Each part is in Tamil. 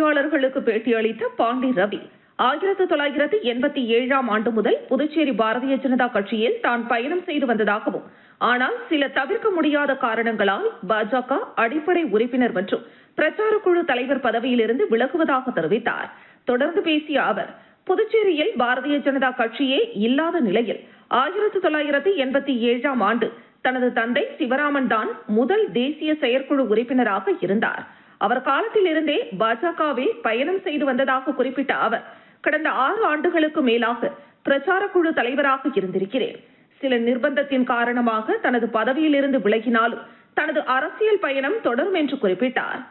செய்தியாளர்களுக்கு பேட்டியளித்த பாண்டி ரவி 1987 ஆண்டு முதல் புதுச்சேரி பாரதிய ஜனதா கட்சியில் தான் பயணம் செய்து வந்ததாகவும், ஆனால் சில தவிர்க்க முடியாத காரணங்களால் பாஜக அடிப்படை உறுப்பினர் மற்றும் பிரச்சார குழு தலைவர் பதவியிலிருந்து விலகுவதாக தெரிவித்தார். தொடர்ந்து பேசிய அவர், புதுச்சேரியில் பாரதிய ஜனதா கட்சியே இல்லாத நிலையில் 1987 ஆண்டு தனது தந்தை சிவராமன் தான் முதல் தேசிய செயற்குழு உறுப்பினராக இருந்தார். அவர் காலத்தில் இருந்தே பாஜகவில் பயணம் செய்து வந்ததாக குறிப்பிட்ட அவர், கடந்த 6 ஆண்டுகளுக்கு மேலாக பிரச்சார குழு தலைவராக இருந்திருக்கிறேன். சில நிர்பந்தத்தின் காரணமாக தனது பதவியில் இருந்து விலகினாலும் தனது அரசியல் பயணம் தொடரும் என்று குறிப்பிட்டார்.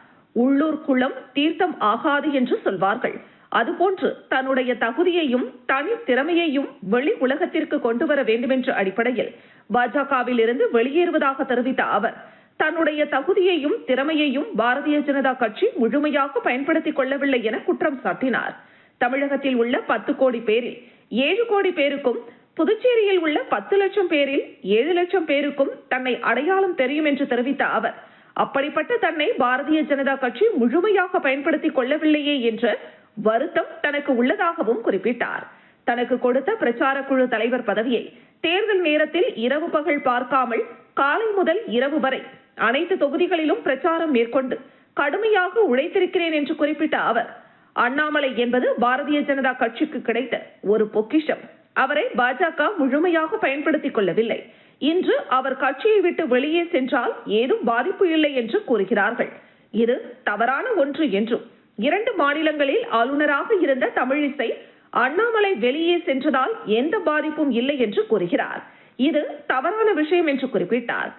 உள்ளூர் குளம் தீர்த்தம் ஆகாது என்று சொல்வார்கள். அதுபோன்று தன்னுடைய தகுதியையும் தனி திறமையையும் வெளி உலகத்திற்கு கொண்டு வர வேண்டும் என்ற அடிப்படையில் பாஜகவில் இருந்து வெளியேறுவதாக தெரிவித்த அவர், தன்னுடைய தகுதியையும் திறமையையும் பாரதிய ஜனதா கட்சி முழுமையாக பயன்படுத்திக் கொள்ளவில்லை என குற்றம் சாட்டினார். தமிழகத்தில் உள்ள 10 கோடி பேரில் 7 கோடி பேருக்கும், புதுச்சேரியில் உள்ள 10 லட்சம் பேரில் 7 லட்சம் பேருக்கும் தன்னை அடையாளம் தெரியும் என்று தெரிவித்த அவர், அப்படிப்பட்ட தன்னை பாரதிய ஜனதா கட்சி முழுமையாக பயன்படுத்திக் கொள்ளவில்லையே என்ற வருத்தம் தனக்கு உள்ளதாகவும் குறிப்பிட்டார். தனக்கு கொடுத்த பிரச்சார குழு தலைவர் பதவியை தேர்தல் நேரத்தில் இரவு பகல் பார்க்காமல் காலை முதல் இரவு வரை அனைத்து தொகுதிகளிலும் பிரச்சாரம் மேற்கொண்டு கடுமையாக உழைத்திருக்கிறேன் என்று குறிப்பிட்ட அவர், அண்ணாமலை என்பது பாரதிய ஜனதா கட்சிக்கு கிடைத்த ஒரு பொக்கிஷம். அவரை பாஜக முழுமையாக பயன்படுத்திக் கொள்ளவில்லை. இன்று அவர் கட்சியை விட்டு வெளியே சென்றால் ஏதும் பாதிப்பு இல்லை என்று கூறுகிறார்கள். இது தவறான ஒன்று என்றும், 2 மாநிலங்களில் ஆளுநராக இருந்த தமிழிசை அண்ணாமலை வெளியே சென்றதால் எந்த பாதிப்பும் இல்லை என்று கூறுகிறார். இது தவறான விஷயம் என்று குறிப்பிட்டார்.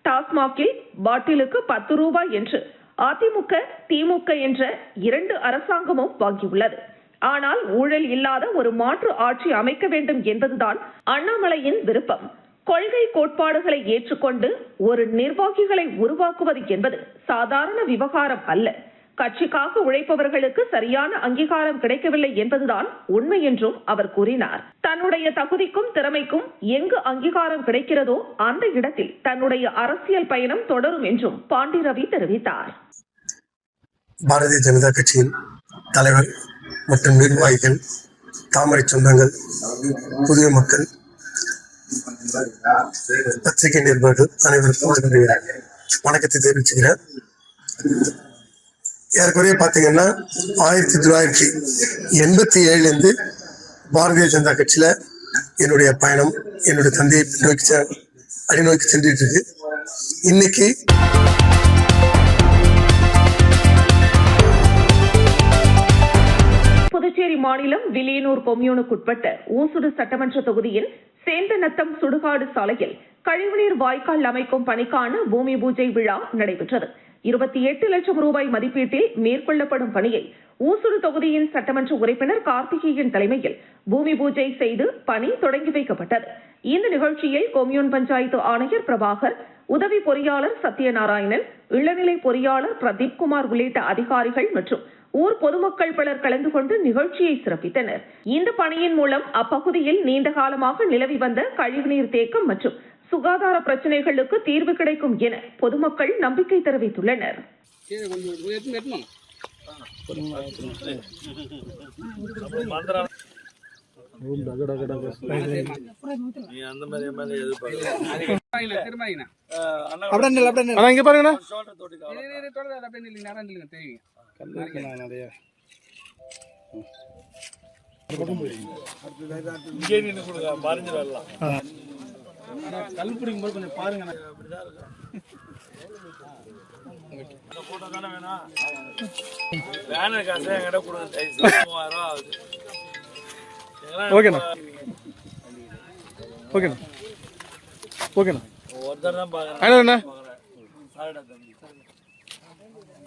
டாஸ்மாகில் பாட்டிலுக்கு 10 ரூபாய் என்று அதிமுக திமுக என்ற 2 அரசாங்கமும் வாங்கியுள்ளது. ஆனால் ஊழல் இல்லாத ஒரு மாற்று ஆட்சி அமைக்க வேண்டும் என்பதுதான் அண்ணாமலையின் விருப்பம். கொள்கை கோட்பாடுகளை ஏற்றுக்கொண்டு ஒரு நிர்வாகிகளை உருவாக்குவது என்பது சாதாரண விவகாரம் அல்ல. கட்சிக்காக உழைப்பவர்களுக்கு சரியான அங்கீகாரம் கிடைக்கவில்லை என்பதுதான் உண்மை என்றும் அவர் கூறினார். தன்னுடைய தகுதிக்கும் திறமைக்கும் எங்கு அங்கீகாரம் கிடைக்கிறதோ அந்த இடத்தில் தன்னுடைய அரசியல் பயணம் தொடரும் என்றும் பாண்டி ரவி தெரிவித்தார். பாரதிய ஜனதா கட்சியின் தலைவர் மற்றும் நிர்வாகிகள், தாமரை சொந்தங்கள், புதிய மக்கள், பத்திரிகை நிருபர்கள் அனைவருக்கும் என்னுடைய வணக்கத்தை தெரிவிச்சுக்கிறேன். ஏற்கனவே பார்த்தீங்கன்னா 1987 பாரதிய ஜனதா கட்சியில என்னுடைய பயணம் என்னுடைய தந்தையை அடிநோக்கி சென்றுட்டு இருக்கு. இன்னைக்கு புதுச்சேரி மாநிலம் வில்லியனூர் கொம்யூனுக்குட்பட்ட ஊசுடு சட்டமன்ற தொகுதியில் சேந்தநத்தம் சுடுகாடு சாலையில் கழிவுநீர் வாய்க்கால் அமைக்கும் பணிக்கான பூமி பூஜை விழா நடைபெற்றது. 28 லட்சம் ரூபாய் மதிப்பீட்டில் மேற்கொள்ளப்படும் பணியை ஊசுடு தொகுதியின் சட்டமன்ற உறுப்பினர் கார்த்திகேயன் தலைமையில் பூமி பூஜை செய்து பணி தொடங்கி வைக்கப்பட்டது. இந்த நிகழ்ச்சியில் கொம்யூன் பஞ்சாயத்து ஆணையர் பிரபாகர், உதவி பொறியாளர் சத்யநாராயணன், இளநிலை பொறியாளர் பிரதீப்குமார் உள்ளிட்ட அதிகாரிகள் மற்றும் ஊர் பொதுமக்கள் பலர் கலந்து கொண்டு நிகழ்ச்சியை சிறப்பித்தனர். இந்த பணியின் மூலம் அப்பகுதியில் நீண்ட காலமாக நிலவி வந்த கழிவுநீர் தேக்கம் மற்றும் சுகாதார பிரச்சனைகளுக்கு தீர்வு கிடைக்கும் என பொதுமக்கள் நம்பிக்கை தெரிவித்துள்ளனர். கல் பிடிக்கும்போது கொஞ்சம் பாருங்க. ஓகேண்ணா ஓகேண்ணா ஓகேண்ணா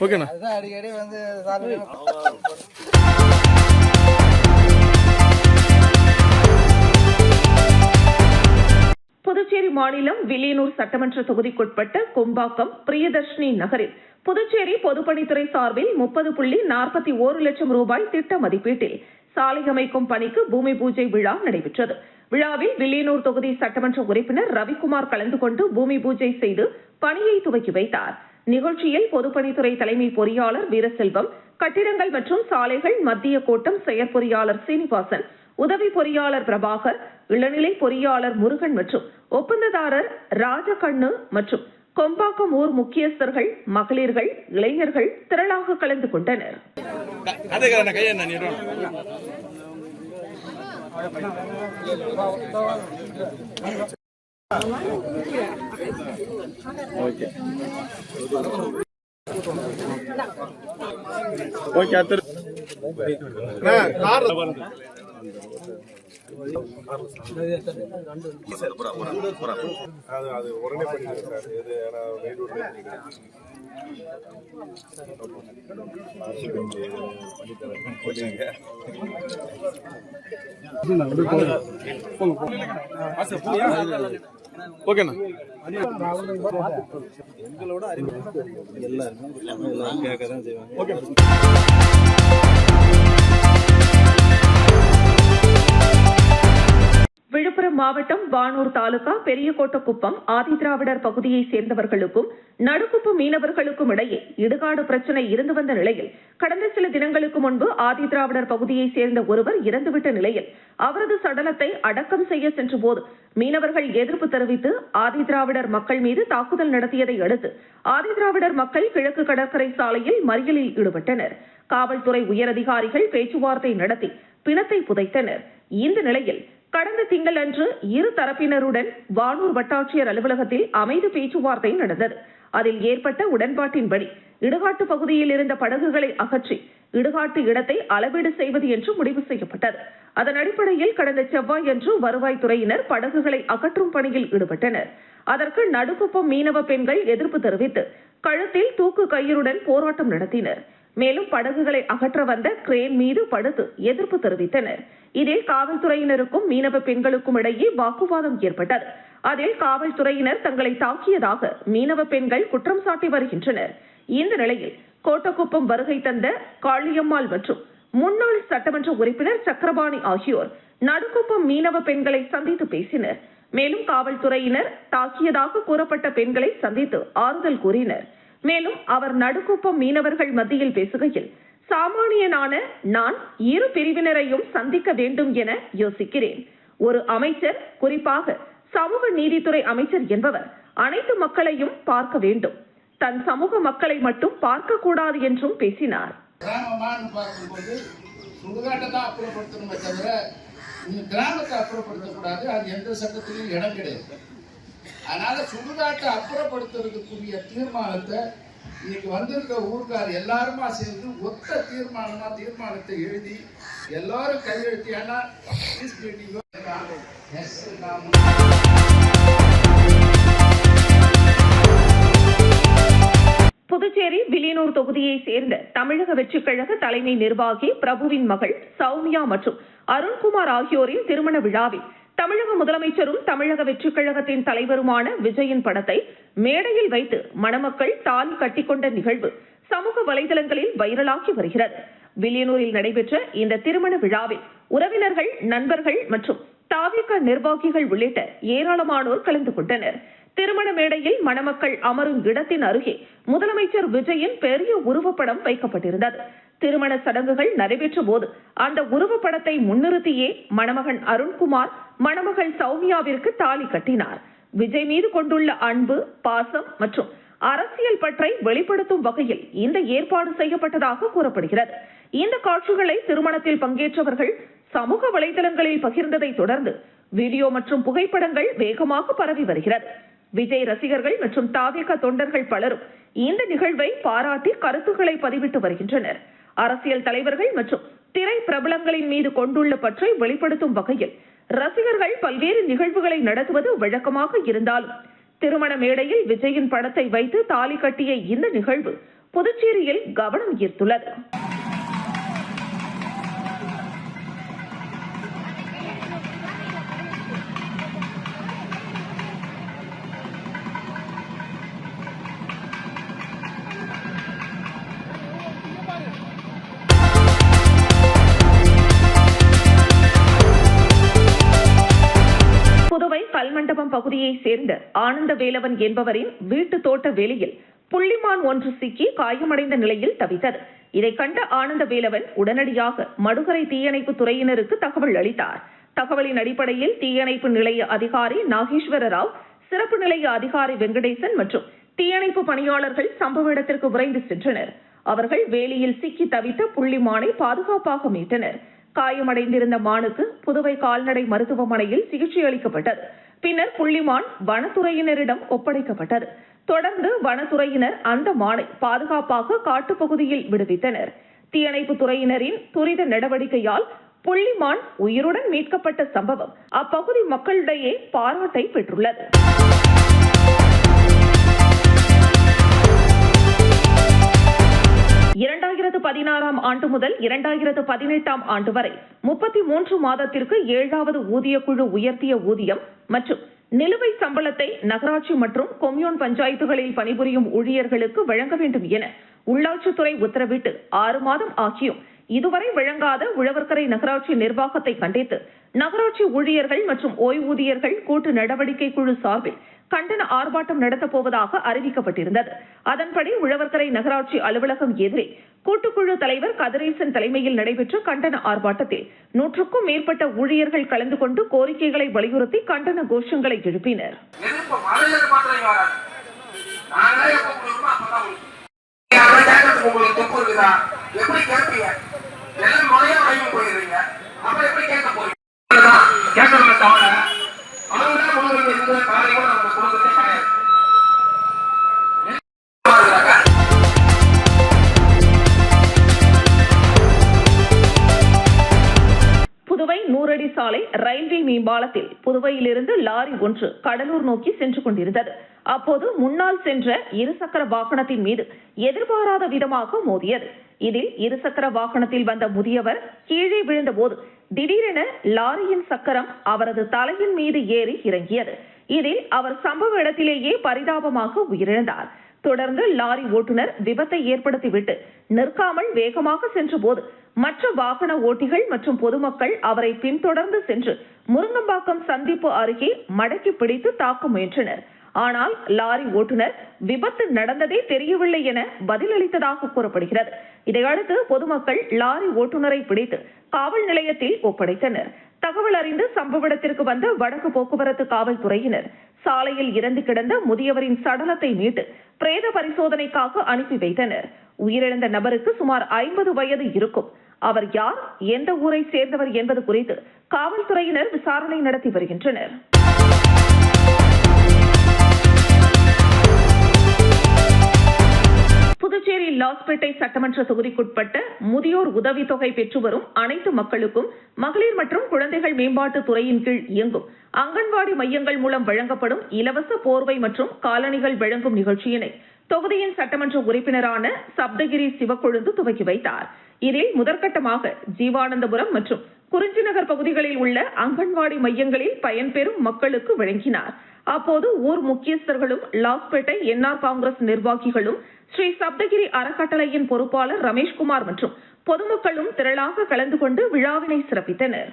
ஓகேண்ணா அடிக்கடி வந்து புதுச்சேரி மாநிலம் வில்லியனூர் சட்டமன்ற தொகுதிக்குட்பட்ட கொம்பாக்கம் பிரியதர்ஷினி நகரில் புதுச்சேரி பொதுப்பணித்துறை சார்பில் 30.41 லட்சம் ரூபாய் திட்ட மதிப்பீட்டில் சாலை அமைக்கும் பணிக்கு பூமி பூஜை விழா நடைபெற்றது. விழாவில் வில்லியனூர் தொகுதி சட்டமன்ற உறுப்பினர் ரவிக்குமார் கலந்து கொண்டு பூமி பூஜை செய்து பணியை துவக்கி வைத்தார். நிகழ்ச்சியில் பொதுப்பணித்துறை தலைமை பொறியாளர் வீரசெல்வம், கட்டிடங்கள் மற்றும் சாலைகள் மத்திய கோட்டம் செயற்பொறியாளர் சீனிவாசன், உதவி பொறியாளர் பிரபாகர், இளநிலை பொறியாளர் முருகன் மற்றும் ஒப்பந்ததாரர் ராஜகண்ணு மற்றும் கொம்பாக்கம் ஊர் முக்கியஸ்தர்கள், மகளிர்கள், இளைஞர்கள் திரளாக கலந்து கொண்டனர். ஓகேண்ணா. விழுப்புரம் மாவட்டம் வானூர் தாலுகா பெரியகோட்டக்குப்பம் ஆதிதிராவிடர் பகுதியை சேர்ந்தவர்களுக்கும் நடுக்குப்பம் மீனவர்களுக்கும் இடையே இடுகாடு பிரச்சினை இருந்து வந்த நிலையில் கடந்த சில தினங்களுக்கு முன்பு ஆதிதிராவிடர் பகுதியை சேர்ந்த ஒருவர் இறந்துவிட்ட நிலையில் அவரது சடலத்தை அடக்கம் செய்ய சென்றபோது மீனவர்கள் எதிர்ப்பு தெரிவித்து ஆதிதிராவிடர் மக்கள் மீது தாக்குதல் நடத்தியதை அடுத்து ஆதிதிராவிடர் மக்கள் கிழக்கு கடற்கரை சாலையில் மறியலில் ஈடுபட்டனர். காவல்துறை உயரதிகாரிகள் பேச்சுவார்த்தை நடத்தி பிணத்தை புதைத்தனர். இந்த நிலையில் கடந்த திங்களன்று இரு தரப்பினருடன் வானூர் வட்டாட்சியர் அலுவலகத்தில் அமைதி பேச்சுவார்த்தை நடந்தது. அதில் ஏற்பட்ட உடன்பாட்டின்படி இடுகாட்டு பகுதியில் இருந்த படகுகளை அகற்றி இடுகாட்டு இடத்தை அளவீடு செய்வது என்று முடிவு செய்யப்பட்டது. அதன் அடிப்படையில் கடந்த செவ்வாயன்று வருவாய்த்துறையினர் படகுகளை அகற்றும் பணியில் ஈடுபட்டனர். அதற்கு நடுக்குப்பம் மீனவ பெண்கள் எதிர்ப்பு தெரிவித்து கழுத்தில் தூக்கு கயிறுடன் போராட்டம் நடத்தினர். மேலும் படகுகளை அகற்ற வந்த கிரேன் மீது படுத்து எதிர்ப்பு தெரிவித்தனர். இதில் காவல்துறையினருக்கும் மீனவ பெண்களுக்கும் இடையே வாக்குவாதம் ஏற்பட்டது. அதில் காவல்துறையினர் தங்களை தாக்கியதாக மீனவ பெண்கள் குற்றம் சாட்டி வருகின்றனர். இந்த நிலையில் கோட்டக்குப்பம் வருகை தந்த காளியம்மாள் மற்றும் முன்னாள் சட்டமன்ற உறுப்பினர் சக்கரபாணி ஆகியோர் நடுக்குப்பம் மீனவ பெண்களை சந்தித்து பேசினர். மேலும் காவல்துறையினர் தாக்கியதாக கூறப்பட்ட பெண்களை சந்தித்து ஆறுதல் கூறினர். மேலும் அவர் நடுக்குப்பம் மீனவர்கள் மத்தியில் பேசுகையில், சாமானியனான நான் இரு பிரிவினரையும் சந்திக்க வேண்டும் என யோசிக்கிறேன். ஒரு அமைச்சர், குறிப்பாக சமூக நீதித்துறை அமைச்சர் என்பவர் அனைத்து மக்களையும் பார்க்க வேண்டும், தன் சமூக மக்களை மட்டும் பார்க்க கூடாது என்றும் பேசினார். கிராமத்தை அப்புறப்படுத்தக்கூடாது, அது எந்த சட்டத்திலும் இடம் கிடையாது. அதனால சுடுகாட்டை அப்புறப்படுத்துறதுக்குரிய தீர்மானத்தை இன்னைக்கு வந்திருக்க ஊருக்கார் எல்லாருமா சேர்ந்து ஒத்த தீர்மானத்தை எழுதி எல்லாரும் கையெழுத்தி. ஏன்னா புதுச்சேரி வில்லியனூர் தொகுதியை சேர்ந்த தமிழக வெற்றிக் கழக தலைமை நிர்வாகி பிரபுவின் மகள் சௌமியா மற்றும் அருண்குமார் ஆகியோரின் திருமண விழாவில் தமிழக முதலமைச்சரும் தமிழக வெற்றிக் கழகத்தின் தலைவருமான விஜயின் படத்தை மேடையில் வைத்து மணமக்கள் தாலி கட்டிக்கொண்ட நிகழ்வு சமூக வலைதளங்களில் வைரலாகி வருகிறது. வில்லியனூரில் நடைபெற்ற இந்த திருமண விழாவில் உறவினர்கள், நண்பர்கள் மற்றும் தாவிக நிர்வாகிகள் உள்ளிட்ட ஏராளமானோர் கலந்து கொண்டனர். திருமண மேடையில் மணமக்கள் அமரும் இடத்தின் அருகே முதலமைச்சர் விஜயின் பெரிய உருவப்படம் வைக்கப்பட்டிருந்தது. திருமண சடங்குகள் நடைபெற்ற போது அந்த உருவப்படத்தை முன்னிறுத்தியே மணமகன் அருண்குமார் மணமகள் சௌமியாவிற்கு தாலி கட்டினார். விஜய் மீது கொண்டுள்ள அன்பு, பாசம் மற்றும் அரசியல் பற்றை வெளிப்படுத்தும் வகையில் இந்த ஏற்பாடு செய்யப்பட்டதாக கூறப்படுகிறது. இந்த காட்சிகளை திருமணத்தில் பங்கேற்றவர்கள் சமூக வலைதளங்களில் பகிர்ந்ததை தொடர்ந்து வீடியோ மற்றும் புகைப்படங்கள் வேகமாக பரவி வருகிறது. விஜய் ரசிகர்கள் மற்றும் தாவேக தொண்டர்கள் பலரும் இந்த நிகழ்வை பாராட்டி கருத்துக்களை பதிவிட்டு வருகின்றனர். அரசியல் தலைவர்கள் மற்றும் திரை பிரபலங்களின் மீது கொண்டுள்ள பற்றை வெளிப்படுத்தும் வகையில் ரசிகர்கள் பல்வேறு நிகழ்வுகளை நடத்துவது வழக்கமாக இருந்தாலும் திருமண மேடையில் விஜயின் படத்தை வைத்து தாலி கட்டிய இந்த நிகழ்வு புதுச்சேரியில் கவனம் ஈர்த்துள்ளது. கல்மண்டபம் பகுதியை சேர்ந்த ஆனந்த வேலவன் என்பவரின் வீட்டு தோட்ட வேலியில் புள்ளிமான் ஒன்று சிக்கி காயமடைந்த நிலையில் தவித்தது. இதை கண்ட ஆனந்த வேலவன் உடனடியாக மடுகரை தீயணைப்பு துறையினருக்கு தகவல் அளித்தார். தகவலின் அடிப்படையில் தீயணைப்பு நிலைய அதிகாரி நாகேஸ்வர ராவ், சிறப்பு நிலைய அதிகாரி வெங்கடேசன் மற்றும் தீயணைப்பு பணியாளர்கள் சம்பவ இடத்திற்கு விரைந்து சென்றனர். அவர்கள் வேலியில் சிக்கி தவித்த புள்ளிமானை பாதுகாப்பாக மீட்டனர். காயமடைந்திருந்த மானுக்கு புதுவை கால்நடை மருத்துவமனையில் சிகிச்சை அளிக்கப்பட்டது. பின்னர் புள்ளிமான் வனத்துறையினரிடம் ஒப்படைக்கப்பட்டது. தொடர்ந்து வனத்துறையினர் அந்த மானை பாதுகாப்பாக காட்டுப்பகுதியில் விடுவித்தனர். தீயணைப்பு துறையினரின் துரித நடவடிக்கையால் புள்ளிமான் உயிருடன் மீட்கப்பட்ட சம்பவம் அப்பகுதி மக்களிடையே பாராட்டை பெற்றுள்ளது. 2016 ஆண்டு முதல் 2018 ஆண்டு வரை 33 மாதத்திற்கு 7வது ஊதியக்குழு உயர்த்திய ஊதியம் மற்றும் நிலுவை சம்பளத்தை நகராட்சி மற்றும் கொம்யூன் பஞ்சாயத்துகளில் பணிபுரியும் ஊழியர்களுக்கு வழங்க வேண்டும் என உள்ளாட்சித்துறை உத்தரவிட்டு 6 மாதம் ஆகியும் இதுவரை வழங்காத உழவர்கரை நகராட்சி நிர்வாகத்தை கண்டித்து நகராட்சி ஊழியர்கள் மற்றும் ஓய்வூதியர்கள் கூட்டு நடவடிக்கை குழு சார்பில் கண்டன ஆர்ப்பாட்டம் நடத்தப்போவதாக அறிவிக்கப்பட்டிருந்தது. அதன்படி உழவர்கரை நகராட்சி அலுவலகம் எதிரே கூட்டுக்குழு தலைவர் கதிரேசன் தலைமையில் நடைபெற்ற கண்டன ஆர்ப்பாட்டத்தில் 100க்கும் மேற்பட்ட ஊழியர்கள் கலந்து கொண்டு கோரிக்கைகளை வலியுறுத்தி கண்டன கோஷங்களை எழுப்பினர். புதுவை 100 அடி சாலை ரயில்வே மேம்பாலத்தில் புதுவையிலிருந்து லாரி ஒன்று கடலூர் நோக்கி சென்று கொண்டிருந்தது. அப்போது முன்னால் சென்ற இருசக்கர வாகனத்தின் மீது எதிர்பாராத விதமாக மோதியது. இதில் இருசக்கர வாகனத்தில் வந்த முதியவர் கீழே விழுந்தபோது திடீரென லாரியின் சக்கரம் அவரது தலையின் மீது ஏறி இறங்கியது. இதில் அவர் சம்பவ இடத்திலேயே பரிதாபமாக உயிரிழந்தார். தொடர்ந்து லாரி ஓட்டுநர் விபத்தை ஏற்படுத்திவிட்டு நிற்காமல் வேகமாக சென்றபோது மற்ற வாகன ஓட்டிகள் மற்றும் பொதுமக்கள் அவரை பின்தொடர்ந்து சென்று முருங்கம்பாக்கம் சந்திப்பு அருகே மடக்கி பிடித்து தாக்க முயன்றனர். ஆனால் லாரி ஓட்டுநர் விபத்து நடந்ததே தெரியவில்லை என பதிலளித்ததாக கூறப்படுகிறது. இதையடுத்து பொதுமக்கள் லாரி ஓட்டுநரை பிடித்து காவல் நிலையத்தில் ஒப்படைத்தனர். தகவல் அறிந்து சம்பவ இடத்திற்கு வந்த வடக்கு போக்குவரத்து காவல்துறையினர் சாலையில் இறந்து கிடந்த முதியவரின் சடலத்தை மீட்டு பிரேத பரிசோதனைக்காக அனுப்பி வைத்தனர். உயிரிழந்த நபருக்கு சுமார் 50 வயது இருக்கும். அவர் யார், எந்த ஊரை சேர்ந்தவர் என்பது குறித்து காவல்துறையினர் விசாரணை நடத்தி வருகின்றனர். புதுச்சேரி லாஸ்பேட்டை சட்டமன்ற தொகுதிக்குட்பட்ட முதியோர் உதவித்தொகை பெற்று வரும் அனைத்து மக்களுக்கும் மகளிர் மற்றும் குழந்தைகள் மேம்பாட்டு துறையின் கீழ் இயங்கும் அங்கன்வாடி மையங்கள் மூலம் வழங்கப்படும் இலவச போர்வை மற்றும் காலணிகள் வழங்கும் நிகழ்ச்சியினை தொகுதியின் சட்டமன்ற உறுப்பினரான சப்தகிரி சிவக்கொழுந்து துவக்கி வைத்தார். இதில் முதற்கட்டமாக ஜீவானந்தபுரம் மற்றும் குறிஞ்சிநகர் பகுதிகளில் உள்ள அங்கன்வாடி மையங்களில் பயன்பெறும் மக்களுக்கு வழங்கினார். அப்போது ஊர் முக்கியஸ்தர்களும் லாஸ்பேட்டை என்ஆர் காங்கிரஸ் நிர்வாகிகளும் ஸ்ரீ சப்தகிரி அறக்கட்டளையின் பொறுப்பாளர் ரமேஷ்குமார் மற்றும் பொதுமக்களும் திரளாக கலந்து கொண்டு விழாவினை சிறப்பித்தனர்.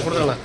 கொடுக்கலாம்.